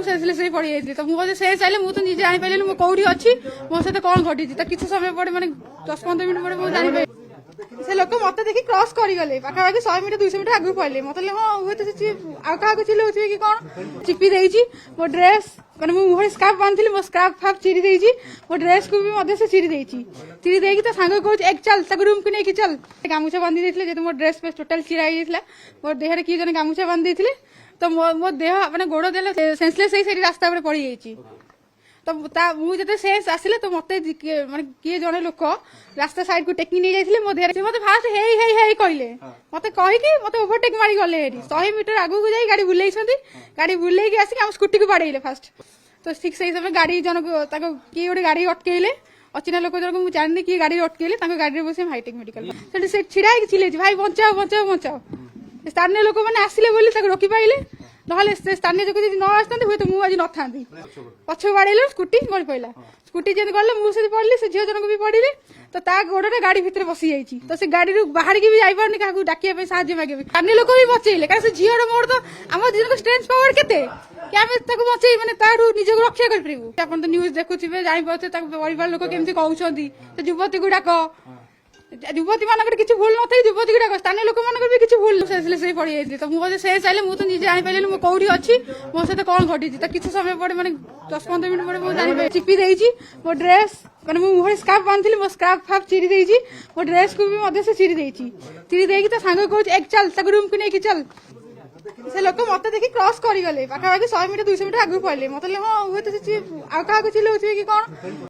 से पड़ी जाती तो मुझे से चाहिए मुझे निजे जापारे मुझे कौटी अच्छी मो सहित कौन घटी किसी समय पर मैंने 10-15 मिनट पर मुझे जानी से लोक मत देखी क्रॉस करगले पाखापाखि 100 मीटर 200 मीटर आगे पड़े मत हाँ हुए तो क्या चिल्लाऊे कि कौन चिपी देती मो ड्रेस मैंने मुझे स्कार्फ बांधी मो स्कार्फ फाफ चिरी देती मो ड्रेस को भी चिरी देती चिरी देकी तो सांग कह एक चल रूम को लेकिन चल गामुछा बांधी देते जो मो ड्रेस फेस टोटाल चिरा होता मो देहरे किए जन गामुछा बांधी देते तो मो देह मैंने गोड़ देले सेंसलेस से रास्ता पर पड़ी जाइए तो मुझे सेंस आसिले तो मत माने किए जड़े लोक रास्ता साइड को टेकी नहीं जाते मो देहरे मत फास्ट हे कहले मत कहीकि मत ओभरटेक मारी गले 100 मीटर आगू को जाई गाड़ी बुलाई गाड़ी बुलाई आसिक आम स्कूटी को बाड़े फास्ट तो ठीक से समय गाड़ी जनक किए गोटे गाड़ी अटकैले अचिना लोक जनक मुझे जानी किए गाड़ी अटकैले गाड़ी बस हाईटेक मेडिकल से छिड़ा चिल्ले भाई बचाओ बचाओ बचाओ स्थानीय लोक मैंने आसिले रोकी पाइले ना स्थानीय लोग न आसता हुए तो मुझे न था पछ बाड़े स्कूटी गड़ पड़ा स्कूटी जब गले मुझे पड़े से झील जनक भी पड़े तो गोड़े गाड़ी भितर बसी जाइए तो से गाड़ी बाहर की भी जापारे क्या डाकिया साहय मागे स्थानीय लोक भी बचेले क्या से झील मोड़ तो आम झील स्ट्रेंथ पावर के बचे मैंने निजक रक्षा करूँ आप तो न्यूज देखुए जापारे परिवार लोक केमती कहते युवती गुड़ाक युवती मान किसी भूल न थी युवती गुड़ाक स्थानीय लोक मान भी किसी भूल से पड़ी जाती तो मुझे से चाहिए मुझे निजे जापारे मुझे कौटी अच्छी मो सहित कौन घटी किसी समय पर मैंने 10-15 मिनट पर मुझे जानी चिपी देती मो ड्रेस मैंने मुझे स्कार्फ बांधी मो स्कार्फ फाफ चिरी देती मो ड्रेस को भी चिरी देती चिरी देकी तो सांग कह एक चल रूम को लेकिन चल से लोक मत देखी क्रॉस करगले पाखापाखि 100 मीटर 200 मीटर आगे पड़े मत हाँ हुए तो क्या चिल्लाऊे कि कौन